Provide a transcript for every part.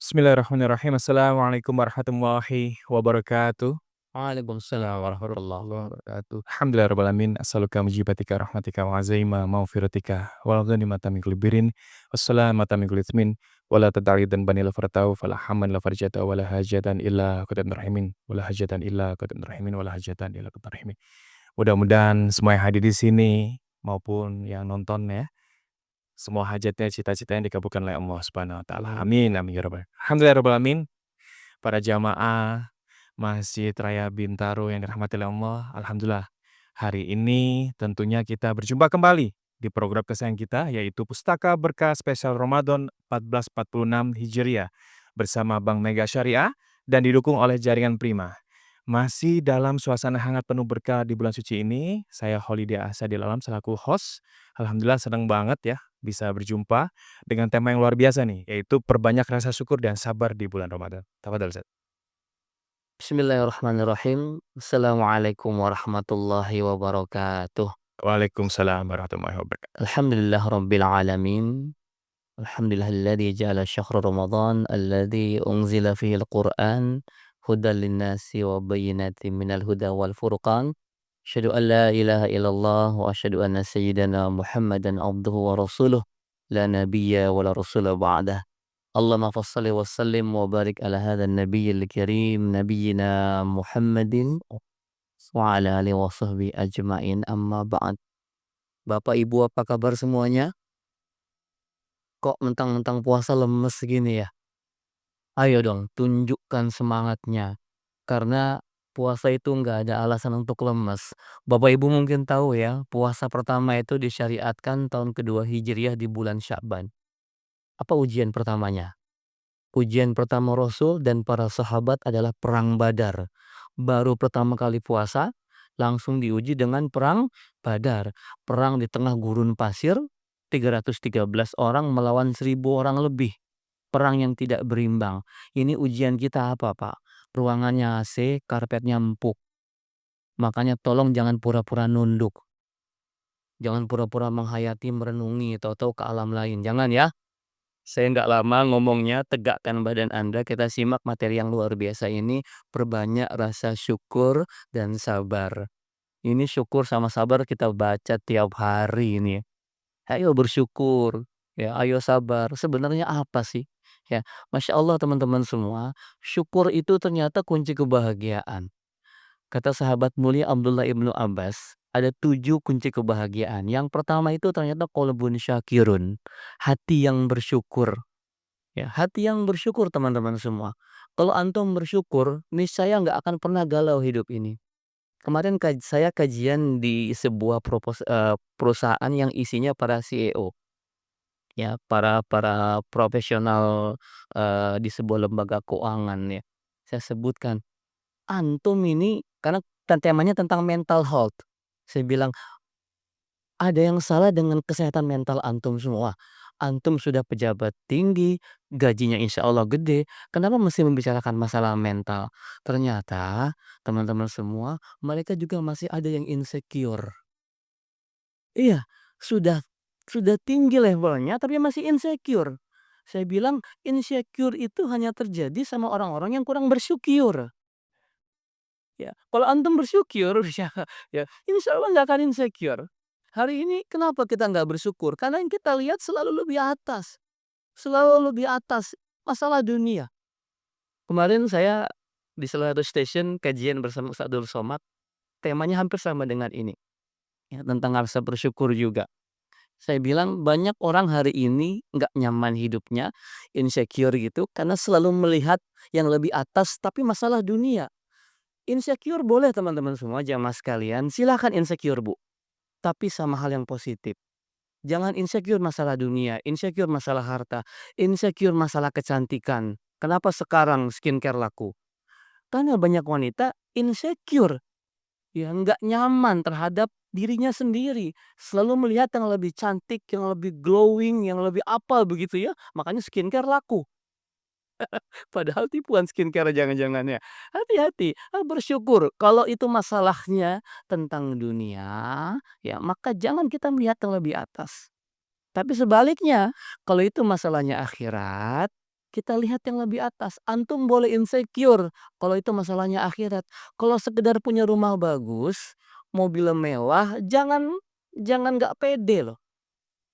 Bismillahirrahmanirrahim. Assalamualaikum warahmatullahi wabarakatuh. Waalaikumsalam warahmatullahi wabarakatuh. Alhamdulillahirabbil alamin. As'aluka mujibatika rahmatika wa azaima maghfiratika wa ladhani mata min kulli birrin wassalamata min kulli itsmin wa la tad'aridan banil fartau fala hamman la farjata wa la hajatan illa qadam rahimin wa la hajatan illa qadam rahimin wa la hajatan illa qadam rahimin. Mudah-mudahan semua yang hadir di sini maupun yang nonton ya, semua hajatnya, cita-citanya dikabulkan oleh Allah Subhanahu wa taala. Amin amin ya rabbal. Alhamdulillahirabbil alamin. Para jamaah Masjid Raya Bintaro yang dirahmati oleh Allah, alhamdulillah hari ini tentunya kita berjumpa kembali di program kesayangan kita yaitu Pustaka Berkah Spesial Ramadan 1446 Hijriah bersama Bank Mega Syariah dan didukung oleh Jaringan Prima. Masih dalam suasana hangat penuh berkah di bulan suci ini, saya Holiday Asadil Alam selaku host. Alhamdulillah senang banget ya bisa berjumpa dengan tema yang luar biasa nih, yaitu perbanyak rasa syukur dan sabar di bulan Ramadan. Tafadhal Ustaz. Bismillahirrahmanirrahim. Assalamualaikum warahmatullahi wabarakatuh. Waalaikumsalam warahmatullahi wabarakatuh. Alhamdulillah rabbil alamin. Alhamdulillahilladzi ja'ala syahra Ramadan alladzi unzila fihi al-Qur'an hudan linnasi wa bayyinatin minal huda wal furqan. Asyhadu an la ilaha illallah wa asyhadu anna sayyidana Muhammadan abduhu wa rasuluh. La nabiyya wa la rasula ba'dah. Allahumma fassalli wa sallim wa barik ala hadzal nabiyil karim nabiyyina Muhammadin wa ala alihi wa sahbihi ajmain amma ba'd. Bapak Ibu apa kabar semuanya? Kok mentang-mentang puasa lemes gini ya? Ayo dong tunjukkan semangatnya. Karena puasa itu nggak ada alasan untuk lemes. Bapak Ibu mungkin tahu ya, puasa pertama itu disyariatkan tahun kedua Hijriah di bulan Sya'ban. Apa ujian pertamanya? Ujian pertama Rasul dan para sahabat adalah perang Badar. Baru pertama kali puasa, langsung diuji dengan perang Badar. Perang di tengah gurun pasir, 313 orang melawan 1.000 orang lebih. Perang yang tidak berimbang. Ini ujian kita apa, Pak? Ruangannya AC, karpetnya empuk. Makanya tolong jangan pura-pura nunduk. Jangan pura-pura menghayati, merenungi, tahu-tahu ke alam lain. Jangan ya. Saya nggak lama ngomongnya, tegakkan badan Anda, kita simak materi yang luar biasa ini, perbanyak rasa syukur dan sabar. Ini syukur sama sabar kita baca tiap hari ini. Ayo bersyukur, ya, ayo sabar. Sebenarnya apa sih? Ya, Masya Allah teman-teman semua, syukur itu ternyata kunci kebahagiaan. Kata sahabat mulia Abdullah ibnu Abbas, ada 7 kunci kebahagiaan. Yang pertama itu ternyata qalbun syakirun, hati yang bersyukur. Ya, hati yang bersyukur teman-teman semua. Kalau antum bersyukur, niscaya nggak akan pernah galau hidup ini. Kemarin saya kajian di sebuah perusahaan yang isinya para CEO, ya, para para profesional di sebuah lembaga keuangan ya. Saya sebutkan, antum ini karena temanya tentang mental health. Saya bilang, ada yang salah dengan kesehatan mental antum semua. Antum sudah pejabat tinggi, gajinya insya Allah gede, kenapa mesti membicarakan masalah mental? Ternyata teman-teman semua, mereka juga masih ada yang insecure. Iya, sudah sudah tinggi levelnya tapi masih insecure. Saya bilang insecure itu hanya terjadi sama orang-orang yang kurang bersyukur. Ya, kalau antum bersyukur ya insya Allah nggak akan insecure. Hari ini kenapa kita nggak bersyukur? Karena yang kita lihat selalu lebih atas. Selalu lebih atas masalah dunia. Kemarin saya di salah satu stasiun kajian bersama Ustaz Abdul Somad, temanya hampir sama dengan ini, ya, tentang rasa bersyukur juga. Saya bilang banyak orang hari ini nggak nyaman hidupnya, insecure gitu, karena selalu melihat yang lebih atas tapi masalah dunia. Insecure boleh teman-teman semua jamaah sekalian, silahkan insecure Bu, tapi sama hal yang positif. Jangan insecure masalah dunia, insecure masalah harta, insecure masalah kecantikan. Kenapa sekarang skincare laku? Karena banyak wanita insecure, ya nggak nyaman terhadap dirinya sendiri. Selalu melihat yang lebih cantik, yang lebih glowing, yang lebih apa begitu ya. Makanya skincare laku. Padahal tipuan skincare jangan-jangan ya. Hati-hati, bersyukur. Kalau itu masalahnya tentang dunia, ya maka jangan kita melihat yang lebih atas. Tapi sebaliknya, kalau itu masalahnya akhirat, kita lihat yang lebih atas. Antum boleh insecure kalau itu masalahnya akhirat. Kalau sekedar punya rumah bagus, mobil mewah, jangan jangan nggak pede loh.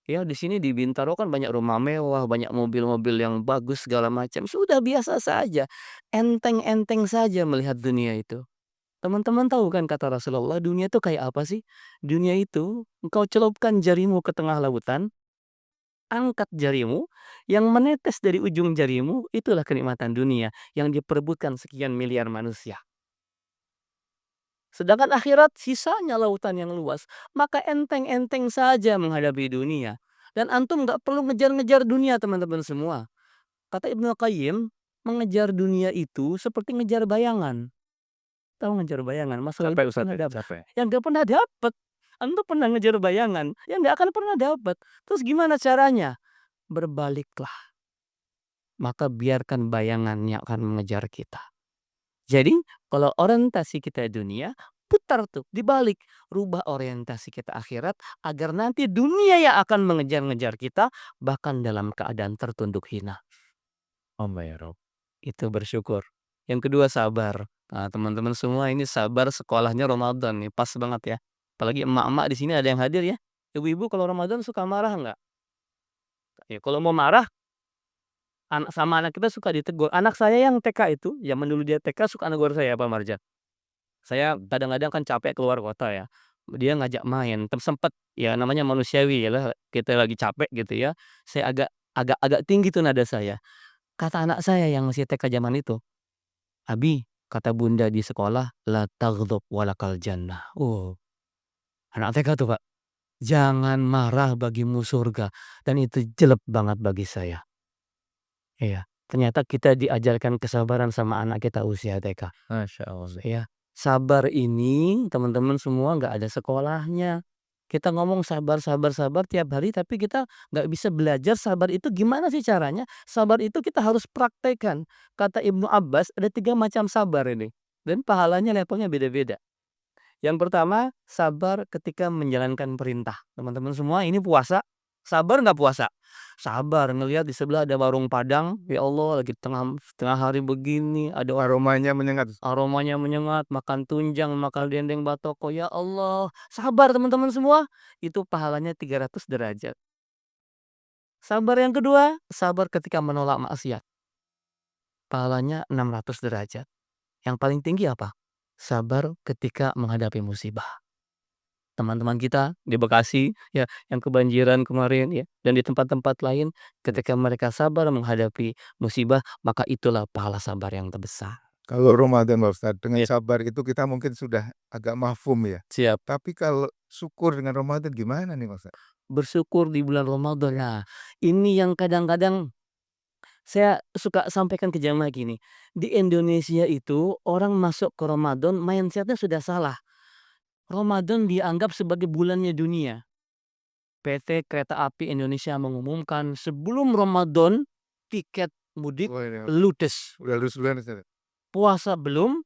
Ya di sini di Bintaro kan banyak rumah mewah, banyak mobil-mobil yang bagus segala macam, sudah biasa saja. Enteng-enteng saja melihat dunia itu. Teman-teman tahu kan kata Rasulullah, dunia itu kayak apa sih? Dunia itu engkau celupkan jarimu ke tengah lautan, angkat jarimu, yang menetes dari ujung jarimu, itulah kenikmatan dunia yang diperebutkan sekian miliar manusia. Sedangkan akhirat sisanya lautan yang luas. Maka enteng-enteng saja menghadapi dunia. Dan antum nggak perlu ngejar-ngejar dunia teman-teman semua. Kata Ibnu Qayyim, mengejar dunia itu seperti ngejar bayangan. Tahu ngejar bayangan? Mas Waldo Capek Ustaz, pernah dapat? capek. Yang nggak pernah dapat. Antum pernah ngejar bayangan, yang nggak akan pernah dapat. Terus gimana caranya? Berbaliklah. Maka biarkan bayangannya akan mengejar kita. Jadi, kalau orientasi kita dunia, putar tuh, dibalik. Rubah orientasi kita akhirat, agar nanti dunia yang akan mengejar-ngejar kita, bahkan dalam keadaan tertunduk hina. Amin ya Rob. Itu bersyukur. Yang kedua sabar. Nah, teman-teman semua ini sabar sekolahnya Ramadan nih, pas banget ya. Apalagi emak-emak di sini ada yang hadir ya. Ibu-ibu kalau Ramadan suka marah nggak? Ya, kalau mau marah, sama anak kita suka ditegur. Anak saya yang TK itu, zaman dulu dia TK suka negur saya, Pak Marjan. Saya kadang-kadang kan capek keluar kota ya. Dia ngajak main, sempet ya namanya manusiawi ya lah, kita lagi capek gitu ya. Saya agak tinggi tuh nada saya. Kata anak saya yang masih TK zaman itu, "Abi," kata bunda di sekolah, "la taghdab walakal jannah." Oh, anak TK tuh, Pak. "Jangan marah bagimu surga." Dan itu jelek banget bagi saya. Iya, ternyata kita diajarkan kesabaran sama anak kita usia TK. Masya Allah. Ya, sabar ini teman-teman semua nggak ada sekolahnya. Kita ngomong sabar sabar sabar tiap hari tapi kita nggak bisa belajar sabar itu gimana sih caranya? Sabar itu kita harus praktekkan. Kata Ibnu Abbas ada 3 macam sabar ini dan pahalanya levelnya beda-beda. Yang pertama, sabar ketika menjalankan perintah. Teman-teman semua ini puasa, sabar nggak puasa? Sabar ngelihat di sebelah ada warung Padang, ya Allah lagi tengah tengah hari begini, ada Aromanya menyengat. aromanya menyengat, makan tunjang, makan dendeng batoko, ya Allah. Sabar teman-teman semua, itu pahalanya 300 derajat. Sabar yang kedua, sabar ketika menolak maksiat. Pahalanya 600 derajat. Yang paling tinggi apa? Sabar ketika menghadapi musibah. Teman-teman kita di Bekasi ya yang kebanjiran kemarin ya dan di tempat-tempat lain ketika mereka sabar menghadapi musibah, maka itulah pahala sabar yang terbesar. Kalau Ramadan Pak Ustadz, dengan Ya, sabar itu kita mungkin sudah agak mafhum ya. siap. Tapi kalau syukur dengan Ramadan gimana nih Pak Ustadz? Bersyukur di bulan Ramadan. Nah, ini yang kadang-kadang saya suka sampaikan ke jamaah gini, di Indonesia itu orang masuk ke Ramadan mindsetnya sudah salah. Ramadan dianggap sebagai bulannya dunia. PT Kereta Api Indonesia mengumumkan sebelum Ramadan tiket mudik Wah, ini ludes. udah lulus duluan Ustadz. Puasa belum,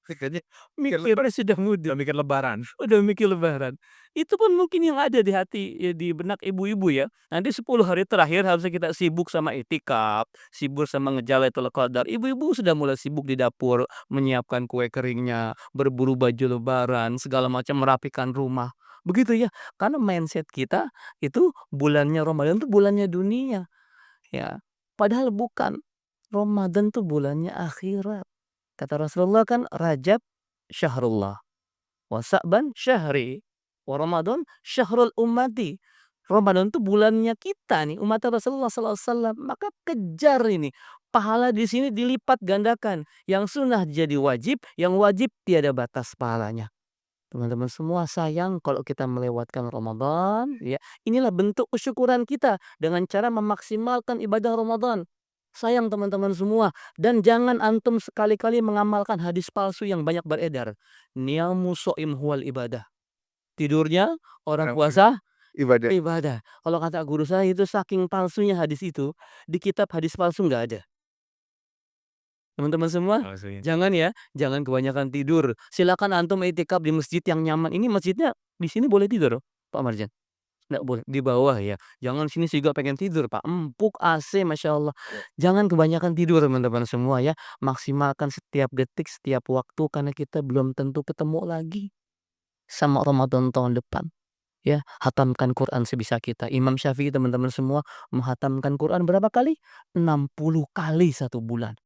Tiketnya mikirnya sudah mudik. udah mikir lebaran. Udah mikir lebaran. Itu pun mungkin yang ada di hati, ya di benak ibu-ibu ya. Nanti 10 hari terakhir harusnya kita sibuk sama itikaf, sibuk sama Lailatul Qadar. Ibu-ibu sudah mulai sibuk di dapur, menyiapkan kue keringnya, berburu baju lebaran, segala macam merapikan rumah. Begitu ya. Karena mindset kita itu bulannya Ramadan itu bulannya dunia, ya. Padahal bukan. Ramadan tuh bulannya akhirat. Kata Rasulullah kan Rajab syahrullah. Wa Sa'ban syahri, wa Ramadan syahrul ummati. Ramadan itu bulannya kita nih, umat Rasulullah sallallahu alaihi wasallam. Maka kejar ini. Pahala di sini dilipat gandakan. Yang sunnah jadi wajib, yang wajib tiada batas pahalanya. Teman-teman semua sayang kalau kita melewatkan Ramadan, ya. Inilah bentuk kesyukuran kita dengan cara memaksimalkan ibadah Ramadan. Sayang teman-teman semua dan jangan antum sekali-kali mengamalkan hadis palsu yang banyak beredar. Niyamu shaim huwal ibadah. Tidurnya orang Orang puasa ibadah. ibadah. Kalau kata guru saya itu saking palsunya hadis itu, di kitab hadis palsu nggak ada. Teman-teman semua, Maksudnya. jangan ya, jangan kebanyakan tidur. Silakan antum iktikaf di masjid yang nyaman. Ini masjidnya di sini boleh tidur, Pak Marjan. Nggak boleh, di bawah ya. Jangan sini juga pengen tidur, Pak, empuk AC Masya Allah. Jangan kebanyakan tidur teman-teman semua ya. Maksimalkan setiap detik, setiap waktu karena kita belum tentu ketemu lagi sama Ramadan tahun depan. Ya, hatamkan Quran sebisa kita. Imam Syafi'i teman-teman semua menghatamkan Quran berapa kali? 60 kali satu bulan.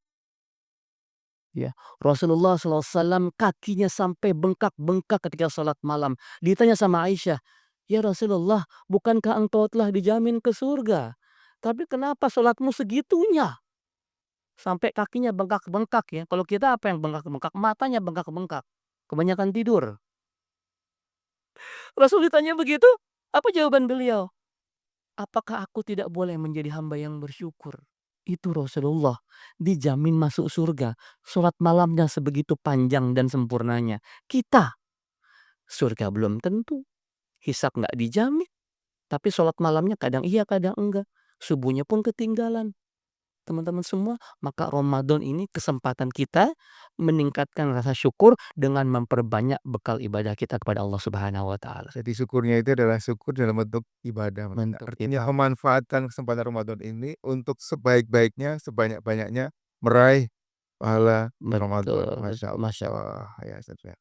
Ya, Rasulullah SAW kakinya sampai bengkak-bengkak ketika sholat malam. Ditanya sama Aisyah, "Ya Rasulullah, bukankah engkau telah dijamin ke surga? Tapi kenapa sholatmu segitunya?" Sampai kakinya bengkak-bengkak ya. Kalau kita apa yang bengkak-bengkak? Matanya bengkak-bengkak. Kebanyakan tidur. Rasul ditanya begitu, apa jawaban beliau? Apakah aku tidak boleh menjadi hamba yang bersyukur? Itu Rasulullah dijamin masuk surga. Sholat malamnya sebegitu panjang dan sempurnanya. Kita surga belum tentu. Hisab nggak dijamin. Tapi sholat malamnya kadang iya kadang enggak. Subuhnya pun ketinggalan. Teman-teman semua, maka Ramadan ini kesempatan kita meningkatkan rasa syukur dengan memperbanyak bekal ibadah kita kepada Allah Subhanahu wa taala. Jadi syukurnya itu adalah syukur dalam bentuk ibadah, Mas, ya. Bentuk Artinya kita. memanfaatkan kesempatan Ramadan ini untuk sebaik-baiknya, sebanyak-banyaknya meraih pahala Ramadan. Betul, Masya Masya Allah, ya Ustaz, ya.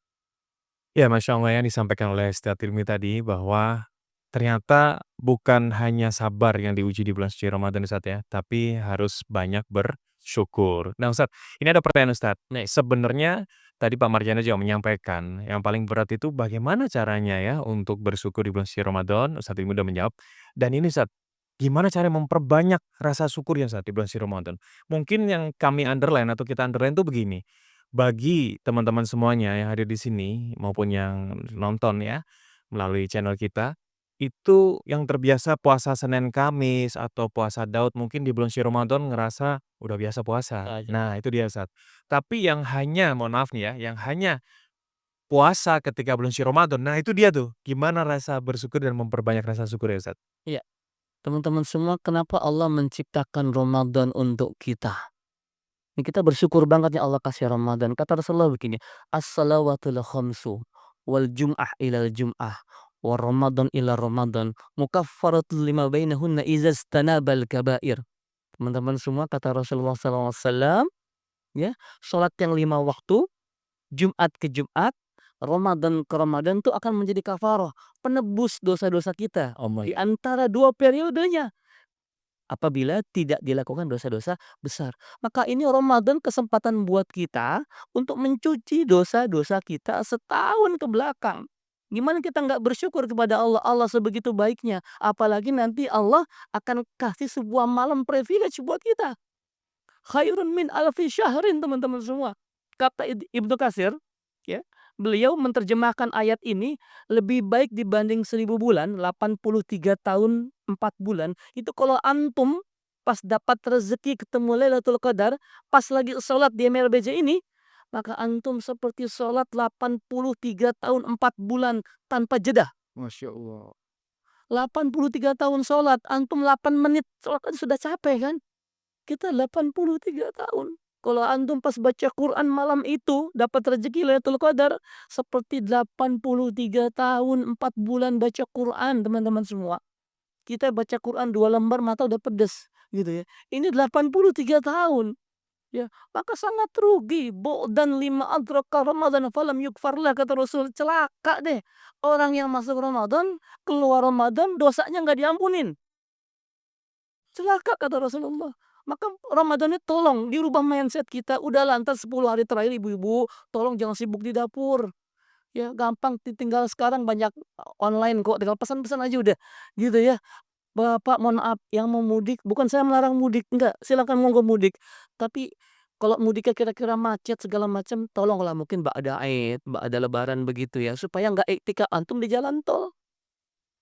Ya, Masya Allah yang disampaikan oleh Ustadz Hilmi tadi bahwa ternyata bukan hanya sabar yang diuji di bulan suci Ramadan Ustadz ya, tapi harus banyak bersyukur. Nah Ustadz, ini ada pertanyaan Ustadz. Nih, Sebenarnya tadi Pak Marjana juga menyampaikan yang paling berat itu bagaimana caranya ya untuk bersyukur di bulan suci Ramadan. Ustadz Hilmi udah menjawab. Dan ini Ustadz, gimana cara memperbanyak rasa syukur ya Ustadz di bulan suci Ramadan? Mungkin yang kami underline atau kita underline tuh begini. Bagi teman-teman semuanya yang hadir di sini maupun yang nonton ya, melalui channel kita, itu yang terbiasa puasa Senin Kamis atau puasa Daud mungkin di bulan suci Ramadan ngerasa udah biasa puasa. aja. Nah itu dia Ustaz. Tapi yang hanya mohon maaf nih ya, yang hanya puasa ketika bulan suci Ramadan, nah itu dia tuh, gimana rasa bersyukur dan memperbanyak rasa syukur ya Ustaz? Iya, teman-teman semua, kenapa Allah menciptakan Ramadan untuk kita? Ini kita bersyukur banget ya Allah kasih Ramadan. Kata Rasulullah begini, "As-salawatul khamsu wal jum'ah ilal jum'ah wa Ramadan ila Ramadan mukaffaratun lima bainahunna idza istanabal kaba'ir." Teman-teman semua, kata Rasulullah SAW, ya, salat yang 5 waktu, Jumat ke Jumat, Ramadan ke Ramadan itu akan menjadi kafarah, penebus dosa-dosa kita di antara 2 periodenya. Apabila tidak dilakukan dosa-dosa besar. Maka ini Ramadan kesempatan buat kita untuk mencuci dosa-dosa kita setahun ke belakang. Gimana kita nggak bersyukur kepada Allah? Allah sebegitu baiknya. Apalagi nanti Allah akan kasih sebuah malam privilege buat kita. Khairun min alfi syahrin teman-teman semua. Kata Ibnu Katsir, ya, beliau menerjemahkan ayat ini lebih baik dibanding 1000 bulan, 83 tahun 4 bulan. Itu kalau antum pas dapat rezeki ketemu Lailatul Qadar, pas lagi sholat di MLBJ ini, maka antum seperti sholat 83 tahun 4 bulan tanpa jeda. Masya Allah. 83 tahun sholat, antum 8 menit sholat aja sudah capek kan? Kita 83 tahun. Kalau antum pas baca Quran malam itu dapat rezeki Lailatul Qadar seperti 83 tahun 4 bulan baca Quran teman-teman semua. Kita baca Quran 2 lembar mata udah pedes gitu ya. Ini 83 tahun. Ya, maka sangat rugi. Dan lima adraka Ramadan falam yukfarlah kata Rasul. Celaka deh. Orang yang masuk Ramadan, keluar Ramadan dosanya nggak diampunin. Celaka kata Rasulullah. Maka Ramadan ini tolong dirubah mindset kita. Udah lantas 10 hari terakhir ibu-ibu, tolong jangan sibuk di dapur. Ya, gampang tinggal sekarang banyak online kok, tinggal pesan-pesan aja udah. Gitu ya. Bapak mohon maaf yang mau mudik, bukan saya melarang mudik, enggak, silakan monggo mudik. Tapi kalau mudiknya kira-kira macet segala macam, tolonglah mungkin ba'da Aid, ba'da Lebaran begitu ya, supaya enggak iktikaf antum di jalan tol.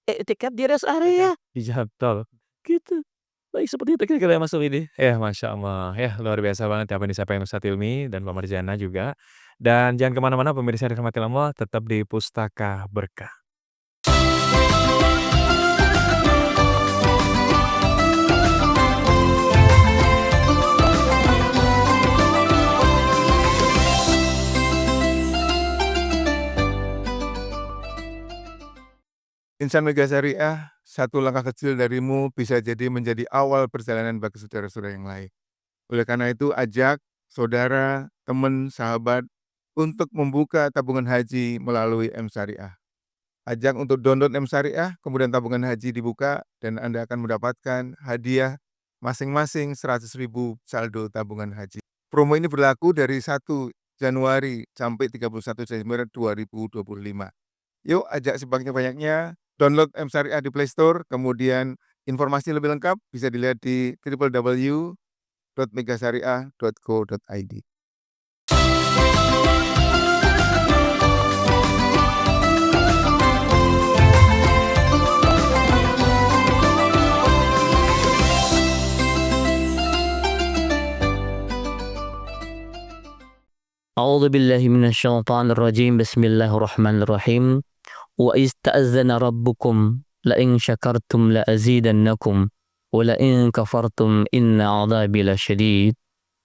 Iktikaf di rest area, Di jalan tol. gitu. Baik seperti itu kira-kira Mas Willy. Ya, Masya Allah. Ya, luar biasa banget apa yang disampaikan Ustadz Hilmi dan Pak Marjana juga. Dan jangan kemana-mana pemirsa yang dirahmati Allah, tetap di Pustaka Berkah. Insan Mega Syariah satu langkah kecil darimu bisa jadi menjadi awal perjalanan bagi saudara-saudara yang lain. Oleh karena itu ajak saudara, teman, sahabat untuk membuka tabungan haji melalui M-Syariah. Ajak untuk download M-Syariah, kemudian tabungan haji dibuka dan Anda akan mendapatkan hadiah masing-masing 100.000 saldo tabungan haji. Promo ini berlaku dari 1 Januari sampai 31 Desember 2025. Yuk ajak sebanyak-banyaknya, download M-Syariah di Play Store, kemudian informasi lebih lengkap bisa dilihat di www.megasyariah.co.id. A'udzu billahi minasyaitonir rajim. Bismillahirrahmanirrahim. Wa ista'adzana rabbukum la in syakartum la azidannakum wa la in kafartum inna 'adzabi lasyadid.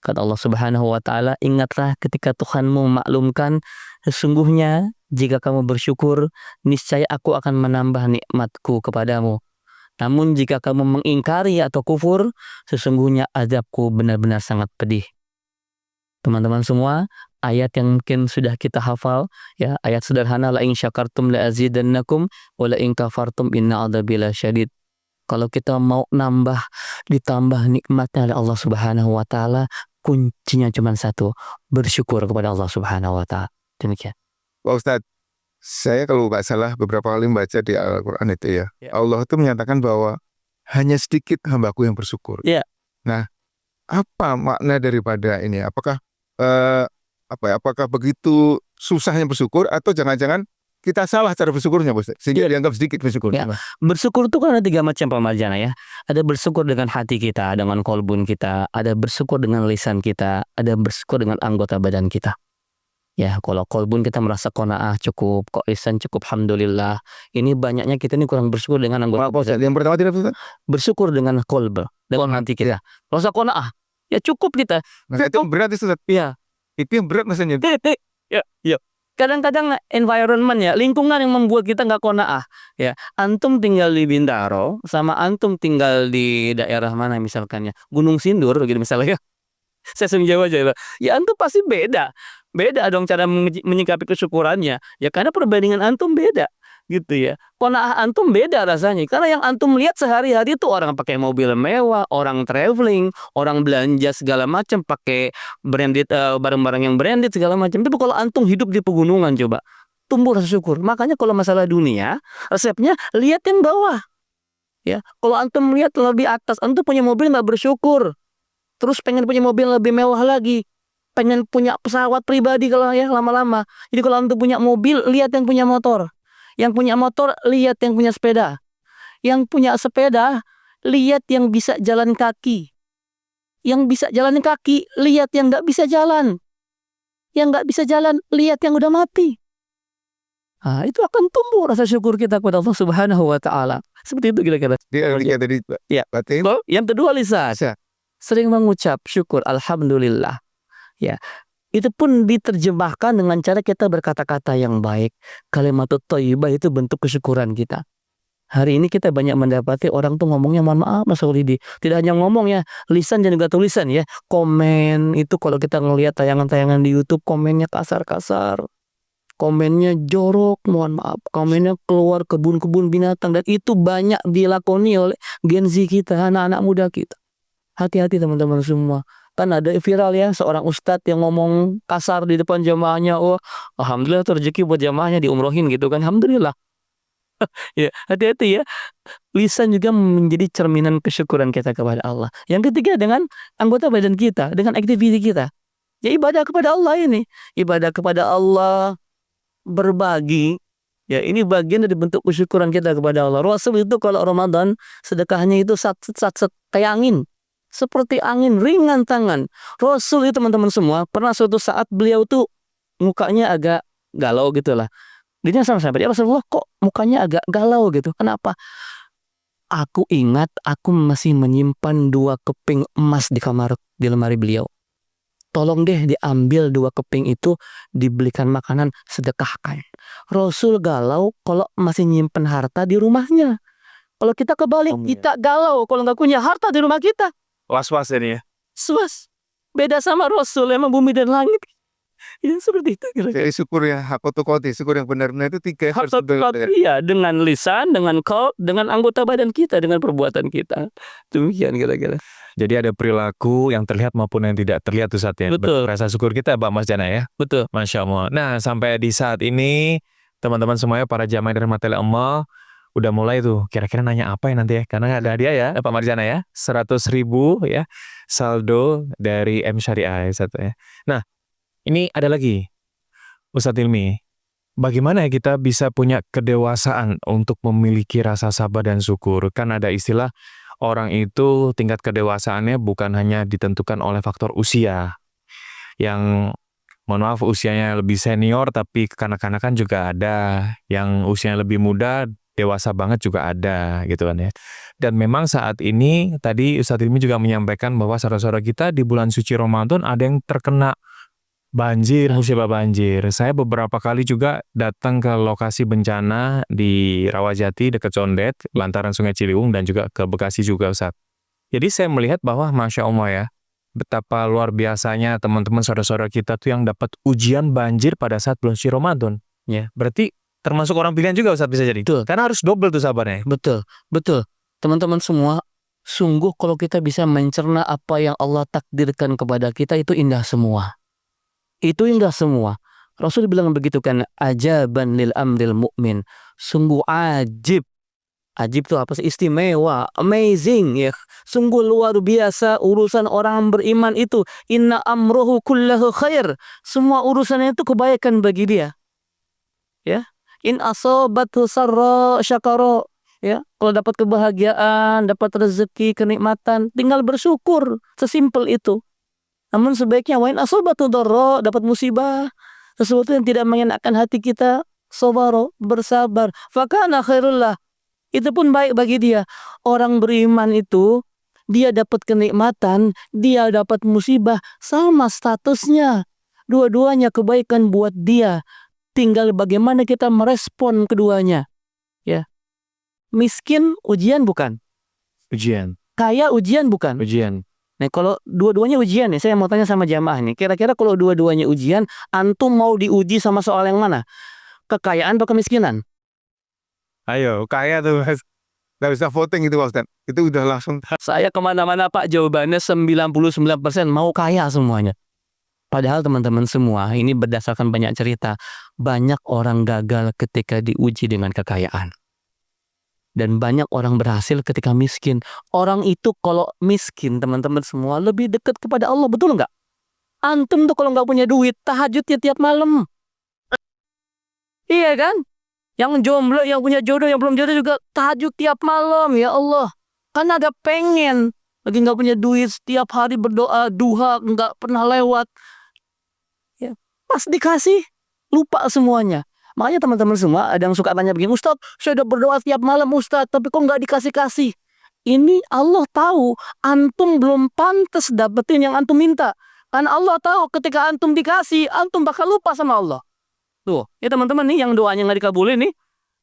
Kata Allah Subhanahu wa taala, ingatlah ketika Tuhanmu memaklumkan, sesungguhnya jika kamu bersyukur, niscaya aku akan menambah nikmatku kepadamu. Namun jika kamu mengingkari atau kufur, sesungguhnya azabku benar-benar sangat pedih. Teman-teman semua, ayat yang mungkin sudah kita hafal, ya, ayat sederhana, la in syakartum la azidannakum wa la in kafartum inna 'adzabi lasyadid. Kalau kita mau nambah, ditambah nikmatnya oleh Allah Subhanahu wa taala, kuncinya cuma satu, bersyukur kepada Allah Subhanahu wa taala. Demikian. Pak Ustadz, saya kalau nggak salah beberapa kali membaca di Al-Quran itu ya, Allah itu menyatakan bahwa hanya sedikit hambaku yang bersyukur. Ya. Nah, apa makna daripada ini? Apakah apakah begitu susahnya bersyukur atau jangan-jangan kita salah cara bersyukurnya, Bos? Sehingga dianggap sedikit bersyukur. Ya. Bersyukur itu kan ada 3 macam pemarjana ya. Ada bersyukur dengan hati kita, dengan kolbun kita, ada bersyukur dengan lisan kita, ada bersyukur dengan anggota badan kita. Ya, kalau kolbun kita merasa qanaah cukup, kok lisan cukup, alhamdulillah. Ini banyaknya kita ini kurang bersyukur dengan anggota badan. Yang pertama tidak Ustaz? Bersyukur dengan kolb, dengan hati kita. Rasa qanaah, ya cukup kita. Nah, itu berat Ustaz. Iya. Itu yang berat maksudnya. Ya. Kadang-kadang environment ya, lingkungan yang membuat kita nggak qanaah. Ya, antum tinggal di Bintaro sama antum tinggal di daerah mana misalkan ya, Gunung Sindur gitu misalnya ya. Saya sering Jawa aja. Ya antum pasti beda. Beda dong cara menyikapi kesyukurannya. Ya karena perbandingan antum beda gitu ya. Qanaah antum beda rasanya. Karena yang antum lihat sehari-hari itu orang pakai mobil mewah, orang traveling, orang belanja segala macam pakai branded barang-barang yang branded segala macam. Tapi kalau antum hidup di pegunungan coba, tumbuh rasa syukur. Makanya kalau masalah dunia, resepnya lihat yang bawah. Ya, kalau antum lihat lebih atas, antum punya mobil nggak bersyukur. Terus pengen punya mobil lebih mewah lagi. Pengen punya pesawat pribadi kalau ya lama-lama. Jadi kalau antum punya mobil, lihat yang punya motor. Yang punya motor, lihat yang punya sepeda. Yang punya sepeda, lihat yang bisa jalan kaki. Yang bisa jalan kaki, lihat yang nggak bisa jalan. Yang nggak bisa jalan, lihat yang udah mati. Nah, itu akan tumbuh rasa syukur kita kepada Allah Subhanahu wa taala. Seperti itu kira-kira. Dia tadi Ya. batin. Yang kedua lisan. Sering mengucap syukur alhamdulillah. Ya. Itu pun diterjemahkan dengan cara kita berkata-kata yang baik. Kalimatut thayyibah itu bentuk kesyukuran kita. Hari ini kita banyak mendapati orang tuh ngomongnya, mohon maaf Mas Maulidi, tidak hanya ngomong ya, lisan dan juga tulisan ya. Komen itu kalau kita ngelihat tayangan-tayangan di YouTube, komennya kasar-kasar. Komennya jorok, mohon maaf. Komennya keluar kebun-kebun binatang, dan itu banyak dilakoni oleh Gen Z kita, anak-anak muda kita. Hati-hati teman-teman semua. Kan ada viral ya, seorang ustadz yang ngomong kasar di depan jamaahnya. Oh, alhamdulillah rezeki buat jamaahnya diumrohin gitu kan. Alhamdulillah. Ya, hati-hati ya. Lisan juga menjadi cerminan kesyukuran kita kepada Allah. Yang ketiga dengan anggota badan kita, dengan aktiviti kita. Ya ibadah kepada Allah ini. Ibadah kepada Allah, berbagi. Ya ini bagian dari bentuk kesyukuran kita kepada Allah. Rasul itu kalau Ramadan sedekahnya itu kayak angin. Seperti angin, ringan tangan. Rasul itu teman-teman semua, pernah suatu saat beliau tuh mukanya agak galau gitu lah. Dia sama sahabat, ya Rasulullah kok mukanya agak galau gitu. Kenapa? Aku ingat aku masih menyimpan 2 keping emas di lemari beliau. Tolong deh diambil 2 keping itu, dibelikan makanan, sedekahkan. Rasul galau kalau masih nyimpen harta di rumahnya. Kalau kita kebalik, kita galau kalau nggak punya harta di rumah kita. Was-was ini ya. Was. Beda sama Rasul, emang bumi dan langit. Ya seperti itu kira-kira. Jadi syukur ya, hakotokoti, syukur yang benar-benar itu 3 yang harus Harta iya, dengan lisan, dengan qalb, dengan anggota badan kita, dengan perbuatan kita. Demikian kira-kira. Jadi ada perilaku yang terlihat maupun yang tidak terlihat tuh Ustaz ya. Betul. Rasa syukur kita Pak Mas Jana ya. Betul. Masya Allah. Nah sampai di saat ini teman-teman semuanya para jamaah dari Rahmatil Allah udah mulai tuh kira-kira nanya apa ya nanti ya. Karena ada hadiah ya Pak Marjana ya. 100.000 ya saldo dari M Syariah ya, Ustaz ya. Nah ini ada lagi Ustadz Hilmi. Bagaimana ya kita bisa punya kedewasaan untuk memiliki rasa sabar dan syukur? Kan ada istilah orang itu tingkat kedewasaannya bukan hanya ditentukan oleh faktor usia. Yang mohon maaf usianya lebih senior tapi kekanak-kanakan juga ada. Yang usianya lebih muda dewasa banget juga ada gitu kan ya. Dan memang saat ini tadi Ustadz Hilmi juga menyampaikan bahwa saudara-saudara kita di bulan suci Ramadan ada yang terkena banjir, musibah banjir. Saya beberapa kali juga datang ke lokasi bencana di Rawajati dekat Condet, lantaran Sungai Ciliwung dan juga ke Bekasi juga Ustaz. Jadi saya melihat bahwa Masya Allah ya, betapa luar biasanya teman-teman saudara-saudara kita tuh yang dapat ujian banjir pada saat bulan suci Ramadan. Ya. Berarti termasuk orang pilihan juga Ustaz bisa jadi. Betul. Karena harus double tuh sabarnya. Betul. Teman-teman semua, sungguh kalau kita bisa mencerna apa yang Allah takdirkan kepada kita itu indah semua. Itu indah semua. Rasul bilang begitu kan, ajaban lil amril mu'min. Sungguh ajib. Ajib itu apa sih? Istimewa, amazing ya. Sungguh luar biasa urusan orang beriman itu. Inna amrohu kullahu khair. Semua urusannya itu kebaikan bagi dia. Ya. In asobathu sarra syakara. Ya, kalau dapat kebahagiaan, dapat rezeki, kenikmatan, tinggal bersyukur. Sesimpel itu. Namun sebaiknya wain asobatu dharra, dapat musibah, sesuatu yang tidak mengenakan hati kita, sabaro, bersabar. Fakana khairullah. Itu pun baik bagi dia. Orang beriman itu dia dapat kenikmatan, dia dapat musibah, sama statusnya. Dua-duanya kebaikan buat dia. Tinggal bagaimana kita merespon keduanya. Ya. Miskin ujian bukan? Ujian. Kaya ujian bukan? Ujian. Nah kalau dua-duanya ujian nih, saya mau tanya sama jamaah nih. Kira-kira kalau dua-duanya ujian, antum mau diuji sama soal yang mana? Kekayaan atau kemiskinan? Ayo, kaya tuh Mas. Nggak bisa voting itu Pak Ustadz. Itu udah langsung. Saya kemana-mana Pak, jawabannya 99% mau kaya semuanya. Padahal teman-teman semua, ini berdasarkan banyak cerita. Banyak orang gagal ketika diuji dengan kekayaan. Dan banyak orang berhasil ketika miskin. Orang itu kalau miskin teman-teman semua lebih dekat kepada Allah, betul nggak? Antum tuh kalau nggak punya duit, tahajud ya tiap malam. Iya kan? Yang jomblo, yang punya jodoh, yang belum jodoh juga tahajud tiap malam, ya Allah. Karena ada pengen. Lagi nggak punya duit, setiap hari berdoa, duha, nggak pernah lewat. Ya, pas dikasih, lupa semuanya. Makanya teman-teman semua ada yang suka tanya begini, Ustadz, saya udah berdoa tiap malam Ustadz, tapi kok nggak dikasih-kasih? Ini Allah tahu, antum belum pantas dapetin yang antum minta. Karena Allah tahu ketika antum dikasih, antum bakal lupa sama Allah. Tuh, ya teman-teman nih yang doanya nggak dikabulin nih,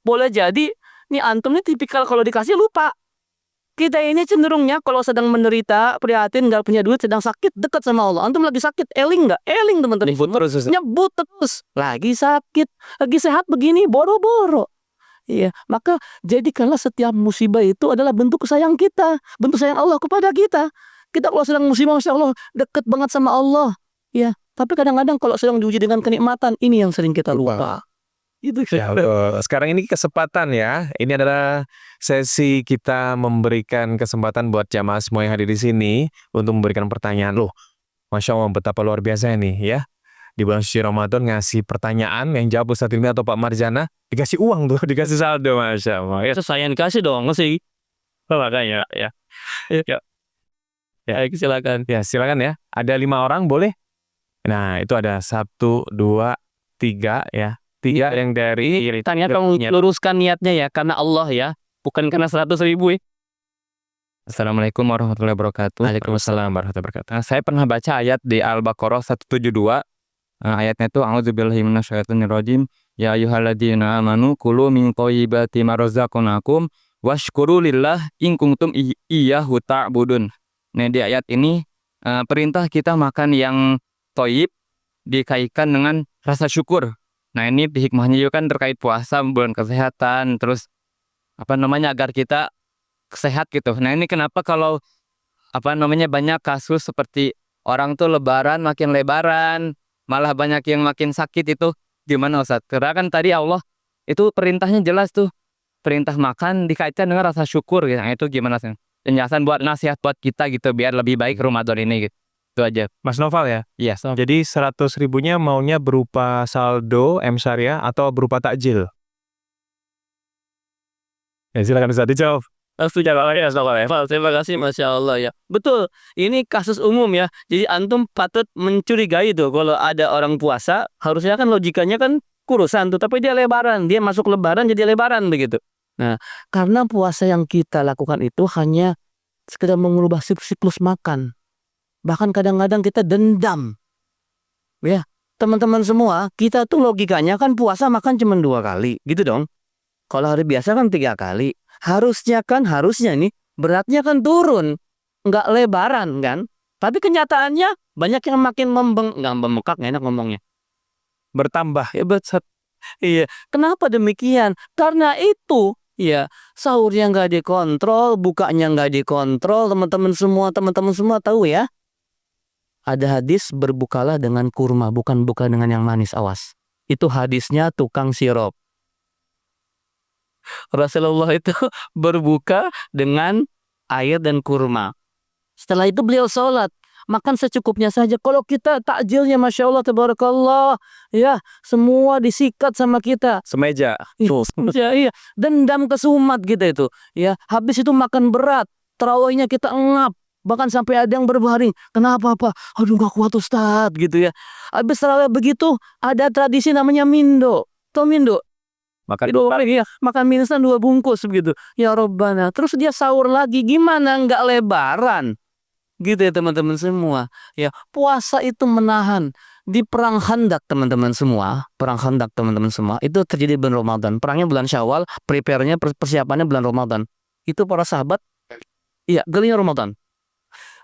boleh jadi nih antum nih tipikal kalau dikasih lupa. Kita ini cenderungnya kalau sedang menderita, prihatin, nggak punya duit, sedang sakit, dekat sama Allah. Antum lagi sakit, eling nggak? Eling teman-teman. Nyebut terus. Lagi sakit, lagi sehat begini, boro-boro. Iya, maka jadikanlah setiap musibah itu adalah bentuk sayang kita, bentuk sayang Allah kepada kita. Kita kalau sedang musibah, Masya Allah, dekat banget sama Allah. Ya, tapi kadang-kadang kalau sedang diuji dengan kenikmatan, ini yang sering kita lupa. Itu ya, sekarang ini kesempatan ya. Ini adalah sesi kita memberikan kesempatan buat jamaah semua yang hadir di sini untuk memberikan pertanyaan. Loh, Masya Allah betapa luar biasa ini ya. Di bulan suci Ramadan ngasih pertanyaan yang jawab Ustadz Hilmi atau Pak Marjana dikasih uang tuh, dikasih saldo, Masya Allah. Ya, saya dikasih dong sih. makanya ya. Ya, silakan. Ya, silakan ya. Ada 5 orang boleh? Nah, itu ada 1, 2, 3 ya. 3 yang dari Tanya kamu luruskan niatnya ya karena Allah ya, bukan karena 100.000 ya. Assalamualaikum warahmatullahi wabarakatuh. Waalaikumsalam warahmatullahi wabarakatuh. Nah, saya pernah baca ayat di Al-Baqarah 172. Ayatnya itu a'udzubillahi minasyaitonirrajim. Ya ayyuhalladzina amanu kulu min thayyibati ma razaqnakum washkuru lillah in kuntum iyyahu ta'budun. Nah, di ayat ini perintah kita makan yang thayyib dikaitkan dengan rasa syukur. Nah, ini hikmahnya juga kan terkait puasa, bulan kesehatan, terus agar kita sehat gitu. Nah, ini kenapa kalau banyak kasus seperti orang tuh lebaran makin lebaran, malah banyak yang makin sakit itu gimana Ustaz? Karena kan tadi Allah itu perintahnya jelas tuh, perintah makan dikaitkan dengan rasa syukur gitu. Nah, itu gimana sih? Penjelasan buat nasihat buat kita gitu biar lebih baik Ramadan ini gitu. Itu aja. Mas Noval ya? Iya. Jadi 100 ribunya maunya berupa saldo M-Syariah atau berupa takjil? Ya silakan Ustaz dijawab. Terima kasih, Masya Allah ya. Betul, ini kasus umum ya. Jadi antum patut mencurigai tuh kalau ada orang puasa, harusnya kan logikanya kan kurusan tuh, tapi dia lebaran, dia masuk lebaran jadi lebaran begitu. Nah, karena puasa yang kita lakukan itu hanya sekedar mengubah siklus makan. Bahkan kadang-kadang kita dendam. Ya, teman-teman semua, kita tuh logikanya kan puasa makan cuma 2 kali, gitu dong. Kalau hari biasa kan 3 kali. Harusnya nih beratnya kan turun, nggak lebaran kan. Tapi kenyataannya banyak yang makin nggak membengkak, nggak enak ngomongnya. Bertambah. Ya betul. Iya. Kenapa demikian? Karena itu ya sahurnya nggak dikontrol, bukanya nggak dikontrol. Teman-teman semua tahu ya. Ada hadis berbukalah dengan kurma, bukan buka dengan yang manis, awas. Itu hadisnya tukang sirup. Rasulullah itu berbuka dengan air dan kurma. Setelah itu beliau sholat. Makan secukupnya saja. Kalau kita takjilnya Masya Allah, tabarakallah. Ya, semua disikat sama kita. Semeja. Iya. Dendam kesumat kita itu. Ya, habis itu makan berat. Tarawihnya kita engap. Bahkan sampai ada yang berbaring. Kenapa Pak? Aduh gak kuat Ustadz gitu ya. Habis tarawih begitu, ada tradisi namanya mindo. Tahu mindo? Makan mie instan 2 bungkus begitu. Ya Robbana. Terus dia sahur lagi, gimana nggak lebaran? Gitu ya teman-teman semua. Ya, puasa itu menahan. Di perang Khandaq teman-teman semua, itu terjadi bulan Ramadan. Perangnya bulan Syawal, persiapannya bulan Ramadan. Itu para sahabat gali Ramadan.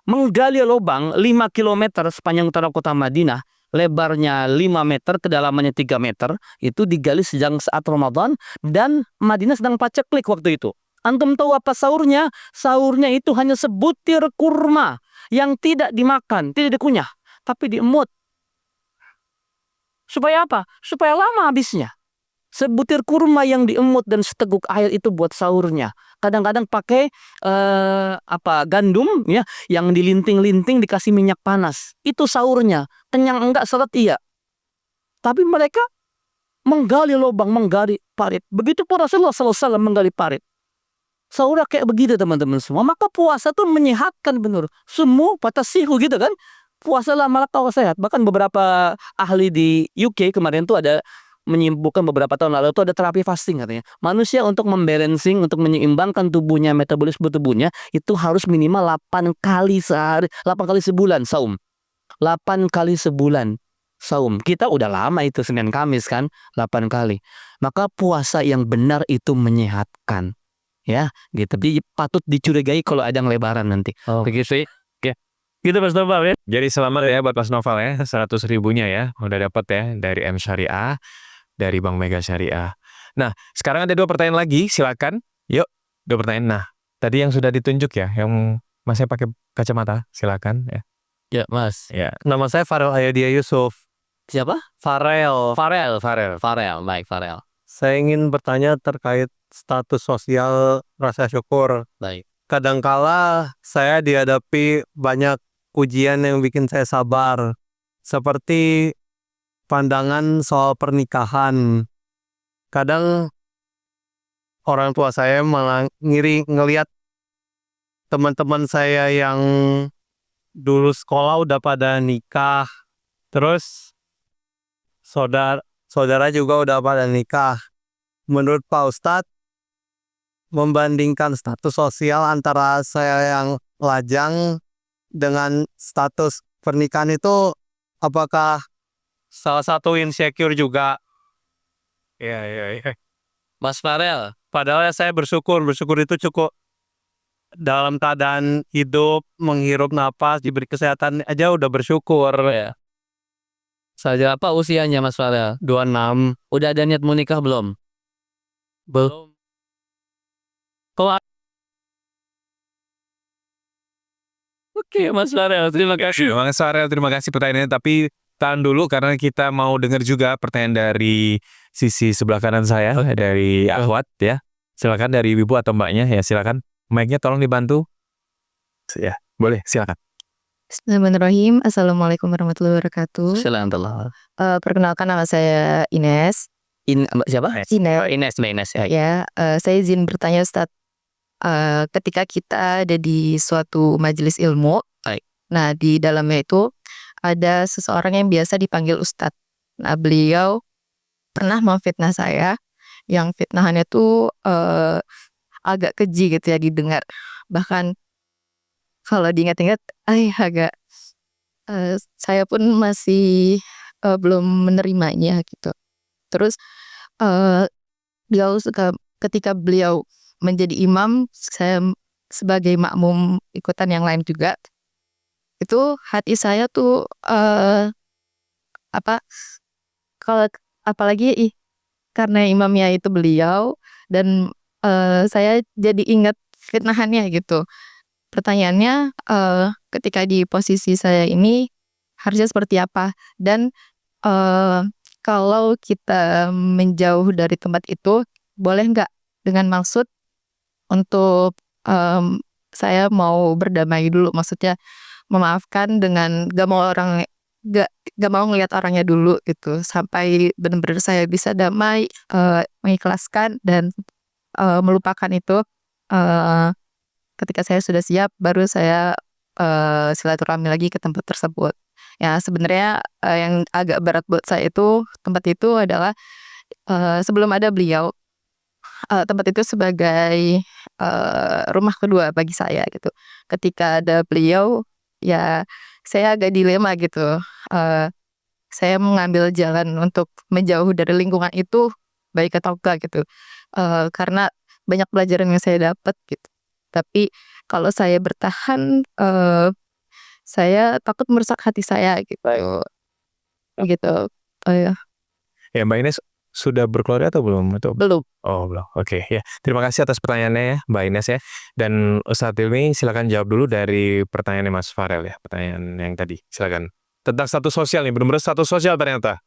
Menggali lubang 5 km sepanjang utara kota Madinah. Lebarnya 5 meter, kedalamannya 3 meter, itu digali sejak saat Ramadan, dan Madinah sedang paceklik waktu itu. Antum tahu apa sahurnya? Sahurnya itu hanya sebutir kurma yang tidak dimakan, tidak dikunyah, tapi diemut. Supaya apa? Supaya lama habisnya. Sebutir kurma yang diemut dan seteguk air itu buat sahurnya. Kadang-kadang pakai gandum ya, yang dilinting-linting dikasih minyak panas. Itu sahurnya. Kenyang enggak, seret iya. Tapi mereka menggali lubang, menggali parit. Begitu pun Rasulullah SAW menggali parit. Sahurnya kayak begitu teman-teman semua. Maka puasa tuh menyehatkan benar. Semua patasihu gitu kan. Puasalah malah kau sehat. Bahkan beberapa ahli di UK kemarin tuh ada menyembuhkan beberapa tahun lalu itu ada terapi fasting katanya. Manusia untuk membalancing, untuk menyeimbangkan tubuhnya, metabolisme tubuhnya itu harus minimal 8 kali sehari, 8 kali sebulan saum. 8 kali sebulan saum. Kita udah lama itu Senin Kamis kan, 8 kali. Maka puasa yang benar itu menyehatkan. Ya, gitu. Jadi patut dicurigai kalau ada yang lebaran nanti. Begitu ya. Gitu Mas Noval ya. Jadi selamat ya buat Mas Noval ya, 100 ribunya ya, udah dapat ya dari M-Syariah, dari Bank Mega Syariah. Nah, sekarang ada 2 pertanyaan lagi, silakan. Yuk, 2 pertanyaan. Nah, tadi yang sudah ditunjuk ya, yang masnya pakai kacamata, silakan ya. Ya, Mas. Ya. Nama saya Farel Ayadia Yusuf. Siapa? Farel. Baik, Farel. Saya ingin bertanya terkait status sosial rasa syukur. Baik. Kadangkala saya dihadapi banyak ujian yang bikin saya sabar. Seperti pandangan soal pernikahan. Kadang orang tua saya malah ngelihat teman-teman saya yang dulu sekolah udah pada nikah. Terus saudara juga udah pada nikah. Menurut Pak Ustadz, membandingkan status sosial antara saya yang lajang dengan status pernikahan itu apakah salah satu insecure juga? Iya. Mas Farel, Padahal saya bersyukur itu cukup dalam keadaan hidup, menghirup napas, diberi kesehatan aja udah bersyukur. ya. Saja apa usianya Mas Farel? 26. Udah ada niat mau nikah belum? Belum. Oke, Mas Farel, terima kasih. Bang Sarel, terima kasih pertanyaannya. Tapi tahan dulu karena kita mau dengar juga pertanyaan dari sisi sebelah kanan saya, dari Ahwat ya. Silakan dari ibu atau mbaknya ya, silakan. Mic-nya tolong dibantu. Ya, boleh, silakan. Bismillahirrahmanirrahim. Assalamualaikum warahmatullahi wabarakatuh. Assalamualaikum. Perkenalkan nama saya Ines. Siapa? Ines. Ines ya. Ya, saya izin bertanya Ustadz. Ketika kita ada di suatu majelis ilmu, Baik. nah di dalamnya itu ada seseorang yang biasa dipanggil Ustadz. Nah, beliau pernah memfitnah saya, yang fitnahannya tuh agak keji gitu ya didengar. Bahkan kalau diingat-ingat, agak saya pun masih belum menerimanya gitu. Terus ketika beliau menjadi imam, saya sebagai makmum ikutan yang lain juga. Itu hati saya tuh kalau apalagi karena imamnya itu beliau dan saya jadi ingat fitnahannya gitu. Pertanyaannya, ketika di posisi saya ini harusnya seperti apa? Dan kalau kita menjauh dari tempat itu, boleh nggak dengan maksud untuk saya mau berdamai dulu, maksudnya memaafkan dengan gak mau ngelihat orangnya dulu gitu, sampai benar-benar saya bisa damai, mengikhlaskan dan melupakan itu. Ketika saya sudah siap, baru saya silaturahmi lagi ke tempat tersebut. Ya sebenarnya yang agak berat buat saya itu tempat itu adalah sebelum ada beliau, tempat itu sebagai rumah kedua bagi saya gitu. Ketika ada beliau, ya saya agak dilema gitu. Saya mengambil jalan untuk menjauh dari lingkungan itu baik atau enggak gitu. Karena banyak pelajaran yang saya dapat gitu. Tapi kalau saya bertahan, saya takut merusak hati saya gitu. Gitu. Ya. Ya, Mbak Ines sudah berkeluarga atau belum? Belum. Oh, belum. Oke, ya. Terima kasih atas pertanyaannya ya, Mbak Ines ya. Dan Ustadz Hilmi silakan jawab dulu dari pertanyaannya Mas Farel ya, pertanyaan yang tadi. Silakan. Tentang status sosial nih, benar-benar status sosial ternyata.